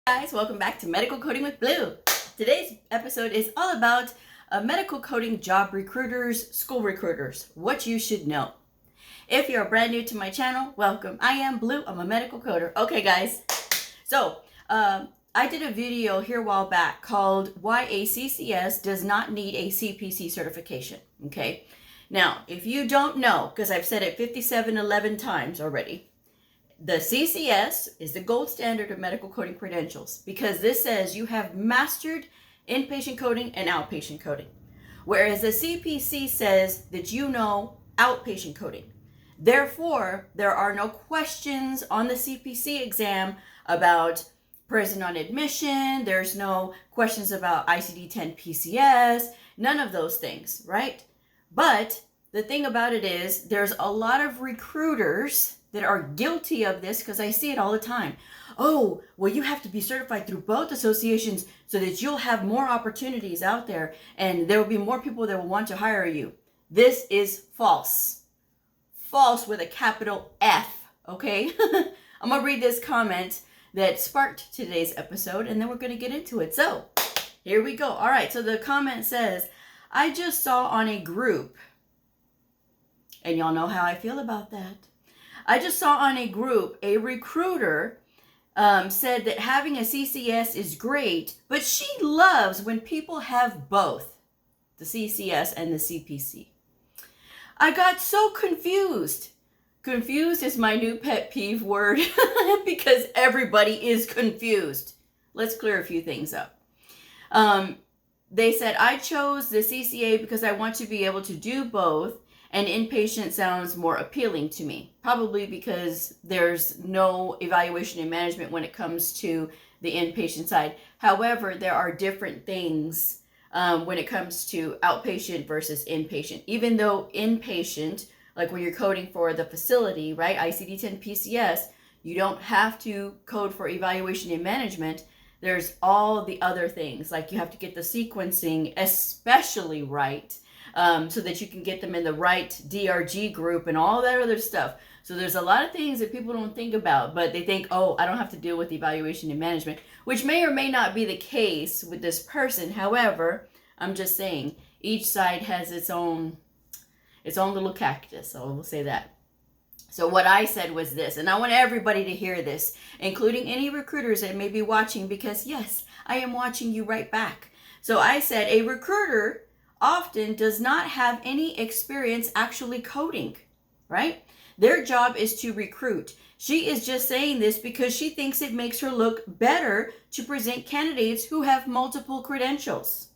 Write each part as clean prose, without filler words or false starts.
Guys, welcome back to Medical Coding with Blue. Today's episode is all about medical coding job recruiters, school recruiters, what you should know. If you're brand new to my channel, welcome. I am Blue. I'm a medical coder. Okay, guys. So, I did a video here a while back called Why a CCS Does Not Need a CPC Certification. Okay. Now, if you don't know, because I've said it 5711 times already, the CCS is the gold standard of medical coding credentials because this says you have mastered inpatient coding and outpatient coding. Whereas the CPC says that you know outpatient coding. Therefore, there are no questions on the CPC exam about present on admission. There's no questions about ICD-10 PCS, none of those things, right? But the thing about it is there's a lot of recruiters that are guilty of this because I see it all the time. Oh, well, you have to be certified through both associations so that you'll have more opportunities out there and there will be more people that will want to hire you. This is false. False with a capital F, okay? I'm going to read this comment that sparked today's episode and then we're going to get into it. So, here we go. All right, so the comment says, I just saw on a group, and y'all know how I feel about that. I just saw on a group, a recruiter said that having a CCS is great, but she loves when people have both, the CCS and the CPC. I got so confused. Confused is my new pet peeve word because everybody is confused. Let's clear a few things up. They said, I chose the CCA because I want to be able to do both. And inpatient sounds more appealing to me, probably because there's no evaluation and management when it comes to the inpatient side. However, there are different things when it comes to outpatient versus inpatient. Even though inpatient, like when you're coding for the facility, right, ICD-10 PCS, you don't have to code for evaluation and management. There's all the other things, like you have to get the sequencing especially right. So that you can get them in the right DRG group and all that other stuff. So there's a lot of things that people don't think about, but they think, oh, I don't have to deal with evaluation and management, which may or may not be the case with this person. However, I'm just saying each side has its own little cactus. So we'll say that. So what I said was this, and I want everybody to hear this, including any recruiters that may be watching, because yes, I am watching you right back. So I said a recruiter often does not have any experience actually coding, right? Their job is to recruit. She is just saying this because she thinks it makes her look better to present candidates who have multiple credentials.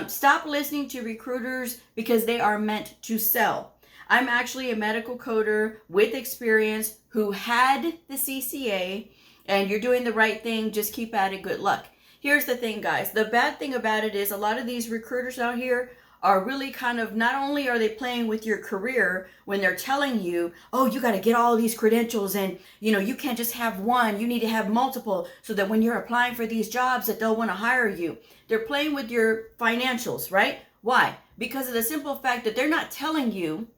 Stop listening to recruiters because they are meant to sell. I'm actually a medical coder with experience who had the CCA, and you're doing the right thing. Just keep at it. Good luck. Here's the thing, guys. The bad thing about it is a lot of these recruiters out here are really kind of, not only are they playing with your career when they're telling you, oh, you got to get all these credentials and, you can't just have one. You need to have multiple so that when you're applying for these jobs that they'll want to hire you. They're playing with your financials, right? Why? Because of the simple fact that they're not telling you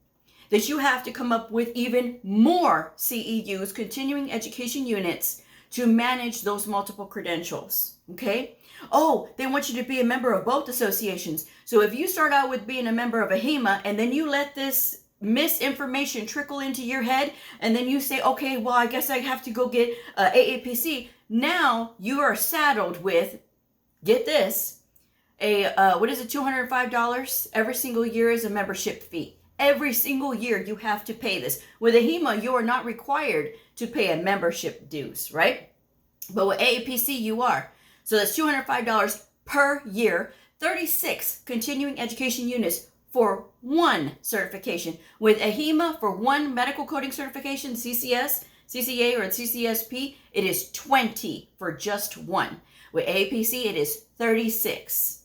that you have to come up with even more CEUs, continuing education units, to manage those multiple credentials, okay? Oh, they want you to be a member of both associations. So if you start out with being a member of a HEMA and then you let this misinformation trickle into your head and then you say, okay, well, I guess I have to go get AAPC. Now you are saddled with, get this, what is it, $205 every single year is a membership fee. Every single year you have to pay this. With a HEMA, you are not required to pay a membership dues, right? But with AAPC, you are. So that's $205 per year, 36 continuing education units for one certification. With a HEMA, for one medical coding certification, CCS, CCA, or CCSP, it is 20 for just one. With AAPC, it is 36.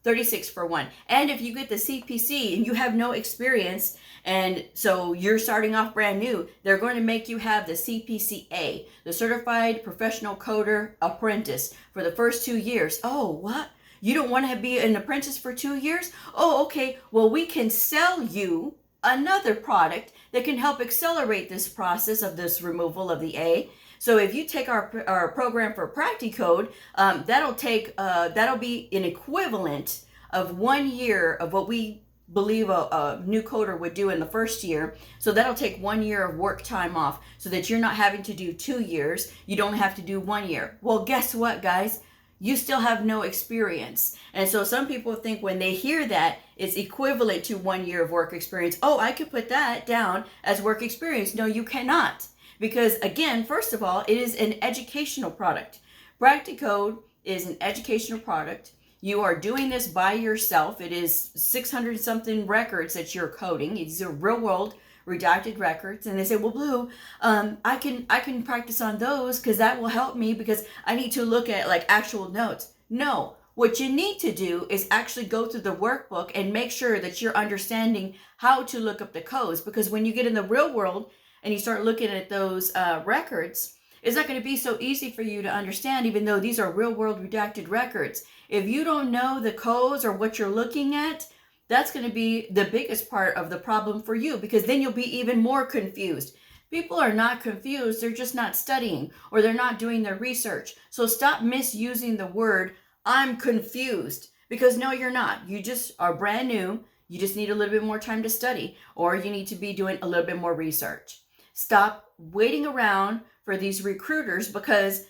36 for one. And if you get the CPC and you have no experience, and so you're starting off brand new, they're going to make you have the CPCA, the Certified Professional Coder Apprentice, for the first 2 years. Oh, what? You don't want to be an apprentice for 2 years? Oh, okay. Well, we can sell you another product that can help accelerate this process of this removal of the A. So if you take our program for Practicode, that'll be an equivalent of 1 year of what we believe a new coder would do in the first year. So that'll take 1 year of work time off so that you're not having to do 2 years. You don't have to do 1 year. Well, guess what, guys? You still have no experience. And so some people think when they hear that it's equivalent to 1 year of work experience, oh, I could put that down as work experience. No, you cannot. Because again, first of all, it is an educational product. Practicode is an educational product. You are doing this by yourself. It is 600 something records that you're coding. These are real world redacted records. And they say, well, Blue, I can practice on those because that will help me because I need to look at like actual notes. No, what you need to do is actually go through the workbook and make sure that you're understanding how to look up the codes. Because when you get in the real world and you start looking at those records, it's not going to be so easy for you to understand, even though these are real world redacted records. If you don't know the codes or what you're looking at, that's going to be the biggest part of the problem for you, because then you'll be even more confused. People are not confused. They're just not studying or they're not doing their research. So stop misusing the word, I'm confused, because no, you're not. You just are brand new. You just need a little bit more time to study, or you need to be doing a little bit more research. Stop waiting around for these recruiters, because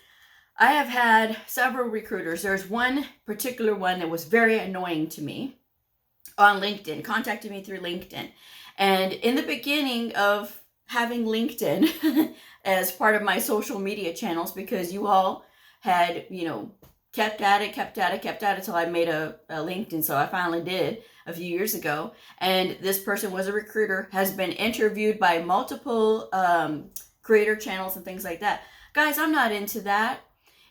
I have had several recruiters. There's one particular one that was very annoying to me on LinkedIn, contacted me through LinkedIn. And in the beginning of having LinkedIn as part of my social media channels, because you all had, kept at it till I made a LinkedIn. So I finally did a few years ago. And this person was a recruiter, has been interviewed by multiple creator channels and things like that. Guys, I'm not into that.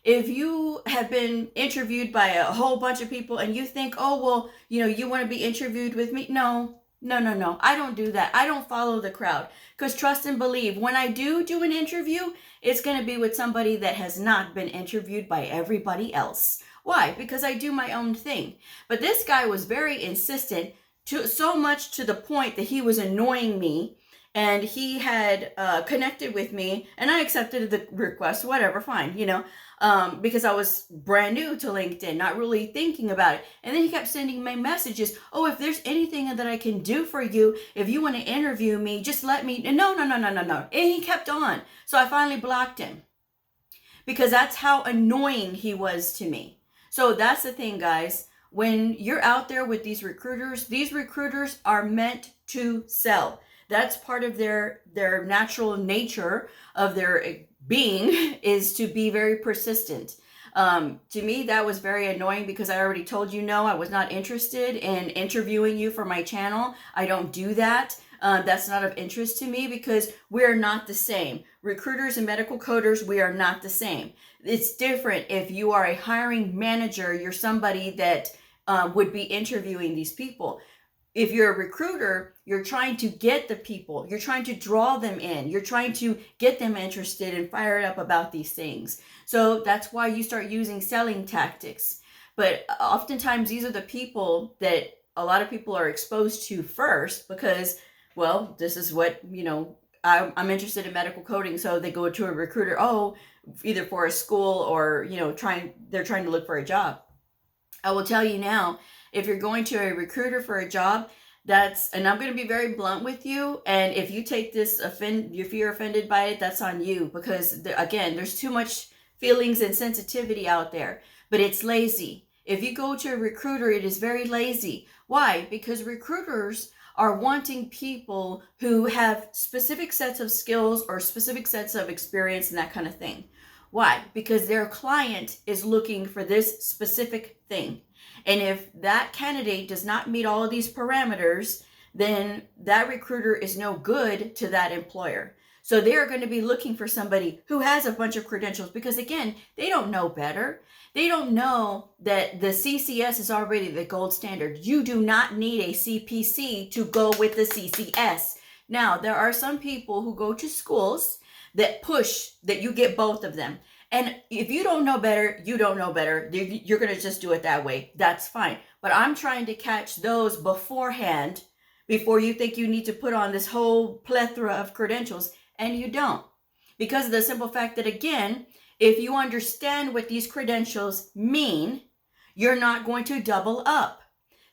If you have been interviewed by a whole bunch of people and you think, oh, well, you want to be interviewed with me? No. I don't do that. I don't follow the crowd, because trust and believe, when I do an interview, it's going to be with somebody that has not been interviewed by everybody else. Why? Because I do my own thing. But this guy was very insistent, so much to the point that he was annoying me. And he had connected with me, and I accepted the request, whatever, fine, because I was brand new to LinkedIn, not really thinking about it. And then he kept sending me messages, oh, if there's anything that I can do for you, if you want to interview me, just let me, no. And he kept on. So I finally blocked him, because that's how annoying he was to me. So that's the thing, guys. When you're out there with these recruiters are meant to sell. That's part of their natural nature of their being, is to be very persistent. To me, that was very annoying, because I already told you, no, I was not interested in interviewing you for my channel. I don't do that. That's not of interest to me, because we're not the same. Recruiters and medical coders, we are not the same. It's different if you are a hiring manager. You're somebody that would be interviewing these people. If you're a recruiter, you're trying to get the people, you're trying to draw them in, you're trying to get them interested and fired up about these things. So that's why you start using selling tactics. But oftentimes these are the people that a lot of people are exposed to first, because, well, this is what, I'm interested in medical coding. So they go to a recruiter, either for a school or, they're trying to look for a job. I will tell you now, if you're going to a recruiter for a job, and I'm going to be very blunt with you, and if you take this if you're offended by it, that's on you, because again, there's too much feelings and sensitivity out there, but it's lazy. If you go to a recruiter, it is very lazy. Why? Because recruiters are wanting people who have specific sets of skills or specific sets of experience and that kind of thing. Why? Because their client is looking for this specific thing. And if that candidate does not meet all of these parameters, then that recruiter is no good to that employer. So they're going to be looking for somebody who has a bunch of credentials, because again, they don't know better. They don't know that the CCS is already the gold standard. You do not need a CPC to go with the CCS. Now, there are some people who go to schools that push that you get both of them. And if you don't know better, you don't know better. You're going to just do it that way. That's fine. But I'm trying to catch those beforehand, before you think you need to put on this whole plethora of credentials, and you don't. because of the simple fact that, again, if you understand what these credentials mean, you're not going to double up.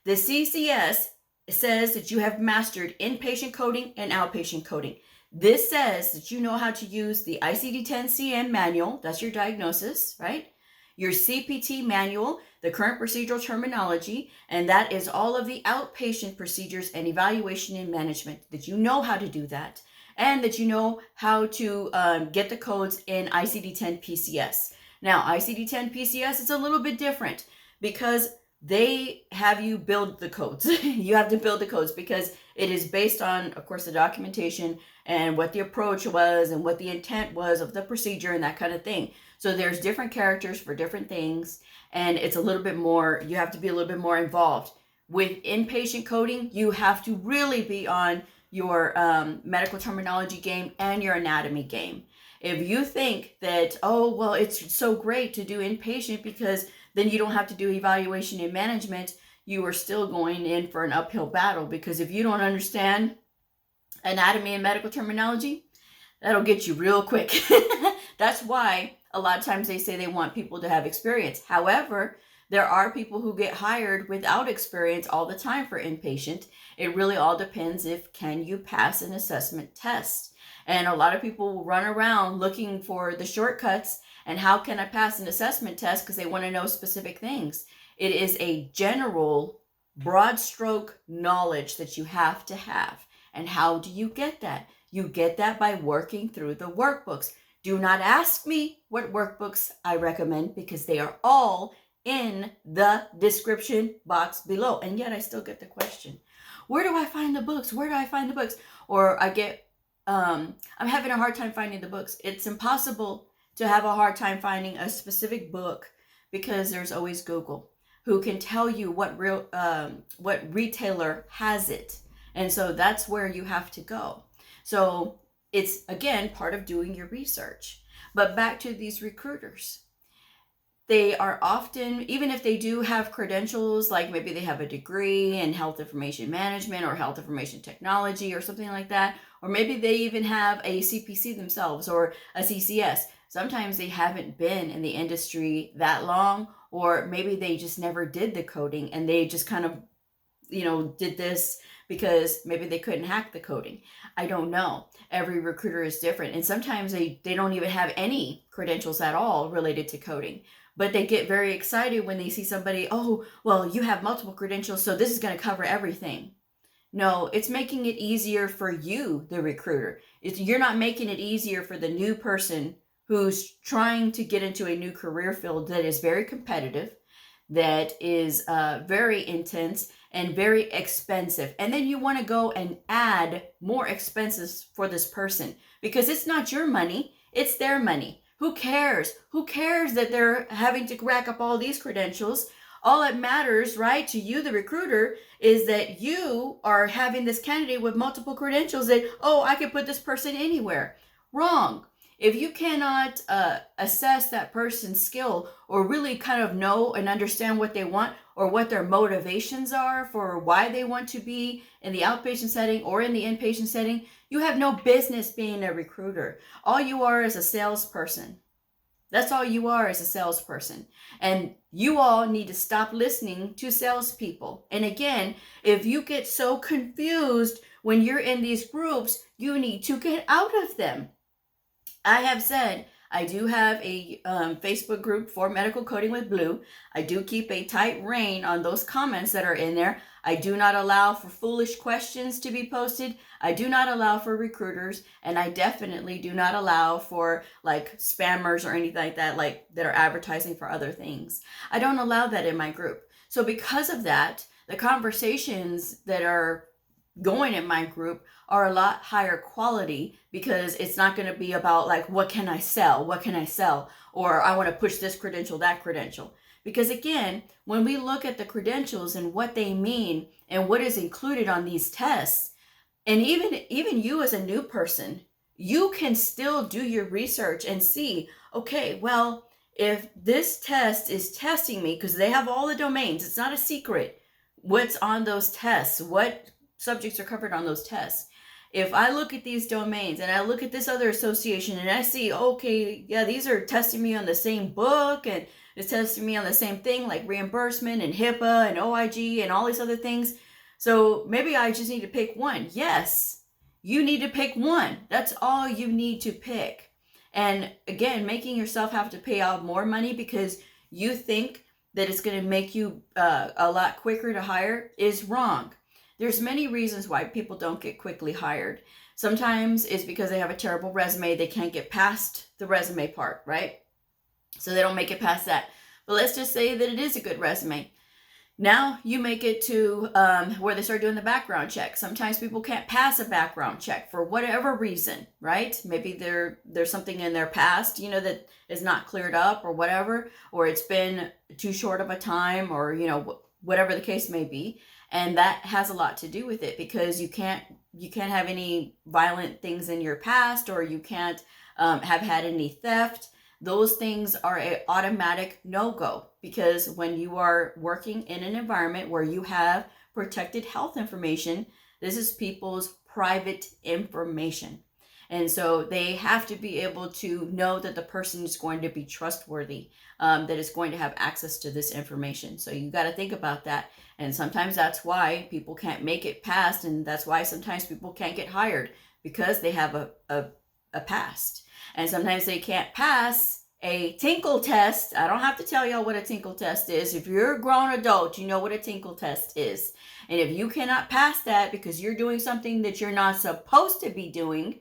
The CCS says that you have mastered inpatient coding and outpatient coding. This says that you know how to use the ICD-10-CM manual, that's your diagnosis, right? Your CPT manual, the current procedural terminology, and that is all of the outpatient procedures and evaluation and management, that you know how to do that, and that you know how to get the codes in ICD-10 PCS. Now, ICD-10 PCS is a little bit different because they have you build the codes. You have to build the codes because it is based on, of course, the documentation and what the approach was and what the intent was of the procedure and that kind of thing. So there's different characters for different things, and it's a little bit more, you have to be a little bit more involved. With inpatient coding, you have to really be on your medical terminology game and your anatomy game. If you think that, oh, well, it's so great to do inpatient because then you don't have to do evaluation and management, you are still going in for an uphill battle, because if you don't understand anatomy and medical terminology, that'll get you real quick. That's why a lot of times they say they want people to have experience. However, there are people who get hired without experience all the time for inpatient. It really all depends if can you pass an assessment test. And a lot of people will run around looking for the shortcuts and how can I pass an assessment test because they want to know specific things. It is a general, broad stroke knowledge that you have to have. And how do you get that? You get that by working through the workbooks. Do not ask me what workbooks I recommend because they are all in the description box below. And yet I still get the question, where do I find the books? Where do I find the books? Or I get, I'm having a hard time finding the books. It's impossible to have a hard time finding a specific book because there's always Google who can tell you what retailer has it. And so that's where you have to go. So it's, again, part of doing your research. But back to these recruiters. They are often, even if they do have credentials, like maybe they have a degree in health information management or health information technology or something like that, or maybe they even have a CPC themselves or a CCS. Sometimes they haven't been in the industry that long, or maybe they just never did the coding and they just kind of, did this because maybe they couldn't hack the coding. I don't know. Every recruiter is different. And sometimes they don't even have any credentials at all related to coding. But they get very excited when they see somebody, oh, well, you have multiple credentials, so this is going to cover everything. No, it's making it easier for you, the recruiter. You're not making it easier for the new person who's trying to get into a new career field that is very competitive, that is very intense and very expensive. And then you want to go and add more expenses for this person because it's not your money, it's their money. Who cares? Who cares that they're having to rack up all these credentials? All that matters, right, to you, the recruiter, is that you are having this candidate with multiple credentials that, oh, I could put this person anywhere. Wrong. If you cannot assess that person's skill or really kind of know and understand what they want or what their motivations are for why they want to be in the outpatient setting or in the inpatient setting, you have no business being a recruiter. All you are is a salesperson. That's all you are, is a salesperson. And you all need to stop listening to salespeople. And again, if you get so confused when you're in these groups, you need to get out of them. I have said I do have a Facebook group for Medical Coding with Blue. I do keep a tight rein on those comments that are in there. I do not allow for foolish questions to be posted. I do not allow for recruiters, and I definitely do not allow for like spammers or anything like that, like that are advertising for other things. I don't allow that in my group. So because of that, the conversations that are going in my group are a lot higher quality because it's not going to be about like, what can I sell? What can I sell? Or I want to push this credential, that credential. Because again, when we look at the credentials and what they mean and what is included on these tests, and even you as a new person, you can still do your research and see, okay, well, if this test is testing me, because they have all the domains, it's not a secret what's on those tests, what subjects are covered on those tests. If I look at these domains and I look at this other association and I see, okay, yeah, these are testing me on the same book and it's testing me on the same thing like reimbursement and HIPAA and OIG and all these other things. So maybe I just need to pick one. Yes, you need to pick one. That's all you need to pick. And again, making yourself have to pay out more money because you think that it's going to make you a lot quicker to hire is wrong. There's many reasons why people don't get quickly hired. Sometimes it's because they have a terrible resume. They can't get past the resume part, right? So they don't make it past that. But let's just say that it is a good resume. Now you make it to where they start doing the background check. Sometimes people can't pass a background check for whatever reason, right? Maybe there's something in their past, that is not cleared up or whatever, or it's been too short of a time, or, whatever the case may be. And that has a lot to do with it because you can't have any violent things in your past, or you can't have had any theft. Those things are an automatic no-go because when you are working in an environment where you have protected health information, this is people's private information. And so they have to be able to know that the person is going to be trustworthy, that is going to have access to this information. So you got to think about that. And sometimes that's why people can't make it past. And that's why sometimes people can't get hired because they have a past. And sometimes they can't pass a tinkle test. I don't have to tell y'all what a tinkle test is. If you're a grown adult, you know what a tinkle test is. And if you cannot pass that because you're doing something that you're not supposed to be doing,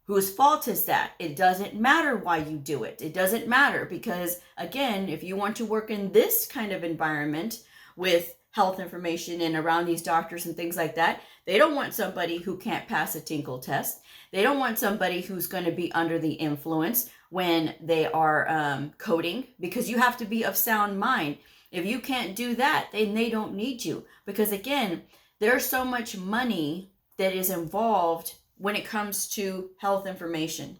whose fault is that? It doesn't matter why you do it. It doesn't matter because, again, if you want to work in this kind of environment with health information and around these doctors and things like that, they don't want somebody who can't pass a tinkle test. They don't want somebody who's going to be under the influence when they are coding, because you have to be of sound mind. If you can't do that, then they don't need you. Because again, there's so much money that is involved when it comes to health information.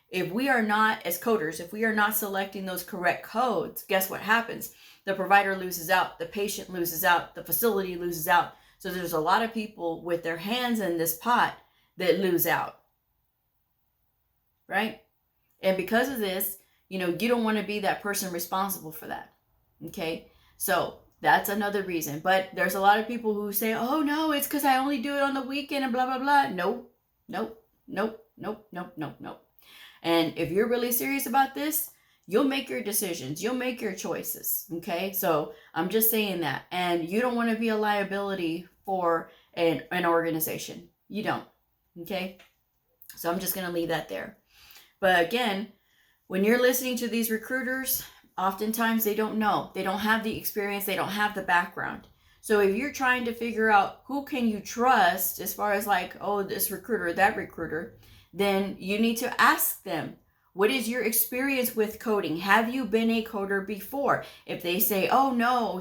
If we are not, as coders, if we are not selecting those correct codes, guess what happens? The provider loses out, the patient loses out, the facility loses out. So there's a lot of people with their hands in this pot that lose out, right? And because of this, you don't want to be that person responsible for that, okay? So that's another reason. But there's a lot of people who say, oh no, it's because I only do it on the weekend and blah, blah, blah. Nope. And if you're really serious about this, you'll make your decisions. You'll make your choices. Okay. So I'm just saying that. And you don't want to be a liability for an organization. You don't. Okay. So I'm just going to leave that there. But again, when you're listening to these recruiters, oftentimes they don't know. They don't have the experience. They don't have the background. So if you're trying to figure out who can you trust as far as like, oh, this recruiter, that recruiter, then you need to ask them, what is your experience with coding? Have you been a coder before? If they say, oh no,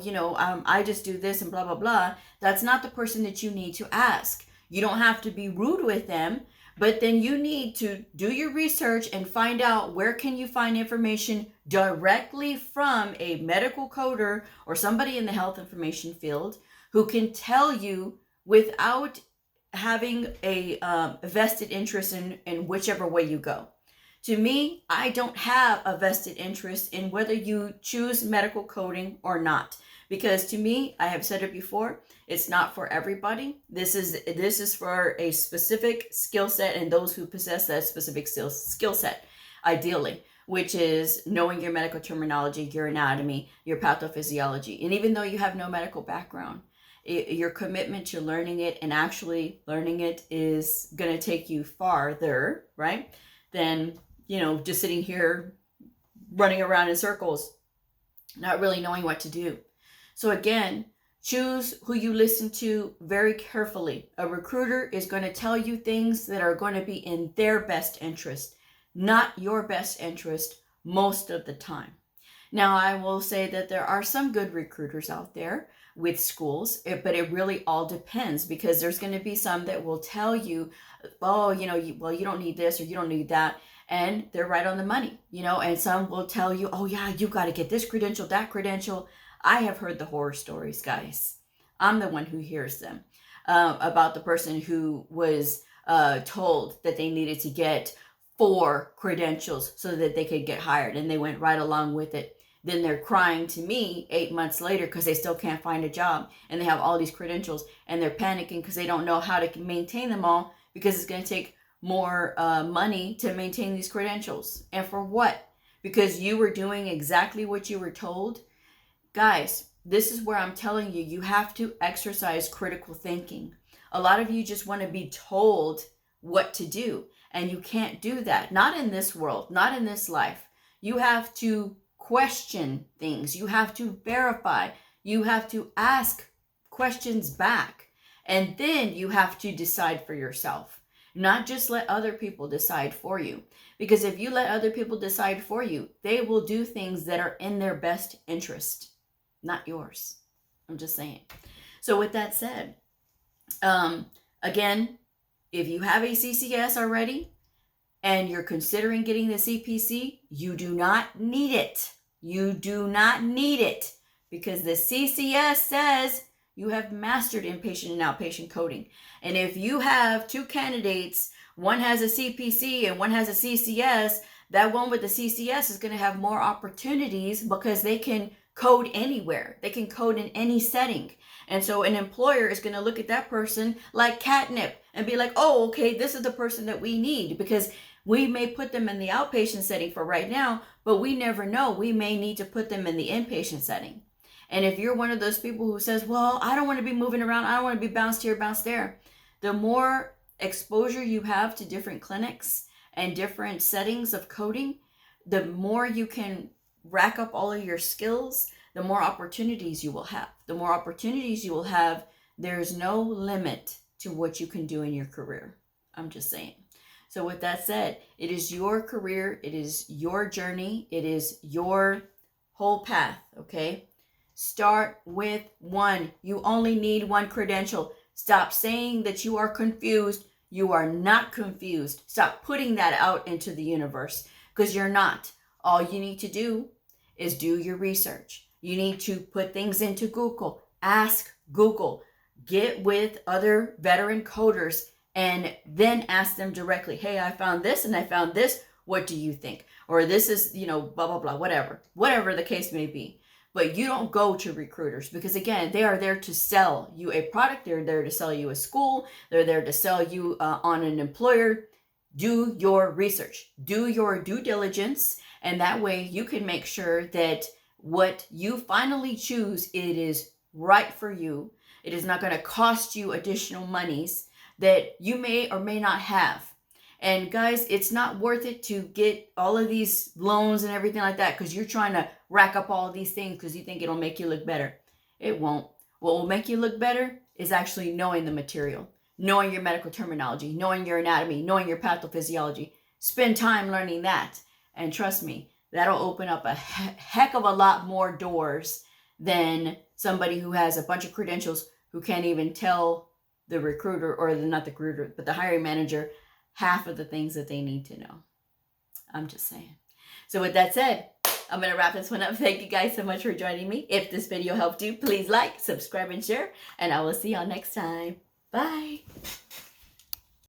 I just do this and blah, blah, blah, that's not the person that you need to ask. You don't have to be rude with them, but then you need to do your research and find out where can you find information directly from a medical coder or somebody in the health information field who can tell you without having a vested interest in whichever way you go. To me, I don't have a vested interest in whether you choose medical coding or not. Because to me, I have said it before, it's not for everybody. This is for a specific skill set and those who possess that specific skill set, ideally, which is knowing your medical terminology, your anatomy, your pathophysiology. And even though you have no medical background, your commitment to learning it and actually learning it is going to take you farther, right, than, just sitting here running around in circles, not really knowing what to do. So again, choose who you listen to very carefully. A recruiter is going to tell you things that are going to be in their best interest, not your best interest most of the time. Now, I will say that there are some good recruiters out there with schools, but it really all depends, because there's going to be some that will tell you, oh, you don't need this or you don't need that. And they're right on the money, and some will tell you, oh yeah, you got to get this credential, that credential. I have heard the horror stories, guys. I'm the one who hears them, about the person who was told that they needed to get 4 credentials so that they could get hired, and they went right along with it. Then they're crying to me 8 months later because they still can't find a job, and they have all these credentials, and they're panicking because they don't know how to maintain them all, because it's going to take more money to maintain these credentials. And for what? Because you were doing exactly what you were told. Guys, this is where I'm telling you, you have to exercise critical thinking. A lot of you just want to be told what to do, and you can't do that. Not in this world, not in this life. You have to question things. You have to verify. You have to ask questions back. And then you have to decide for yourself. Not just let other people decide for you. Because if you let other people decide for you, they will do things that are in their best interest, not yours. I'm just saying. So with that said, again, if you have a CCS already and you're considering getting the CPC, you do not need it. You do not need it, because the CCS says you have mastered inpatient and outpatient coding. And if you have 2 candidates, one has a CPC and one has a CCS, that one with the CCS is going to have more opportunities because they can code anywhere. They can code in any setting. And so an employer is going to look at that person like catnip and be like, oh, okay, this is the person that we need, because we may put them in the outpatient setting for right now, but we never know. We may need to put them in the inpatient setting. And if you're one of those people who says, well, I don't want to be moving around, I don't want to be bounced here, bounced there, the more exposure you have to different clinics and different settings of coding, the more you can rack up all of your skills, the more opportunities you will have. The more opportunities you will have, there's no limit to what you can do in your career. I'm just saying. So with that said, it is your career, it is your journey, it is your whole path, okay? Start with 1. You only need 1 credential. Stop saying that you are confused. You are not confused. Stop putting that out into the universe, because you're not. All you need to do is do your research. You need to put things into Google. Ask Google. Get with other veteran coders and then ask them directly, hey, I found this and I found this. What do you think? Or this is, blah, blah, blah, whatever the case may be. But you don't go to recruiters, because again, they are there to sell you a product. They're there to sell you a school. They're there to sell you on an employer. Do your research, do your due diligence. And that way you can make sure that what you finally choose, it is right for you. It is not going to cost you additional monies that you may or may not have. And guys, it's not worth it to get all of these loans and everything like that because you're trying to rack up all of these things because you think it'll make you look better. It won't. What will make you look better is actually knowing the material, knowing your medical terminology, knowing your anatomy, knowing your pathophysiology. Spend time learning that. And trust me, that'll open up a heck of a lot more doors than somebody who has a bunch of credentials who can't even tell the recruiter, or not the recruiter, but the hiring manager, half of the things that they need to know. I'm just saying. So with that said, I'm going to wrap this one up. Thank you guys so much for joining me. If this video helped you, please like, subscribe, and share. And I will see y'all next time. Bye.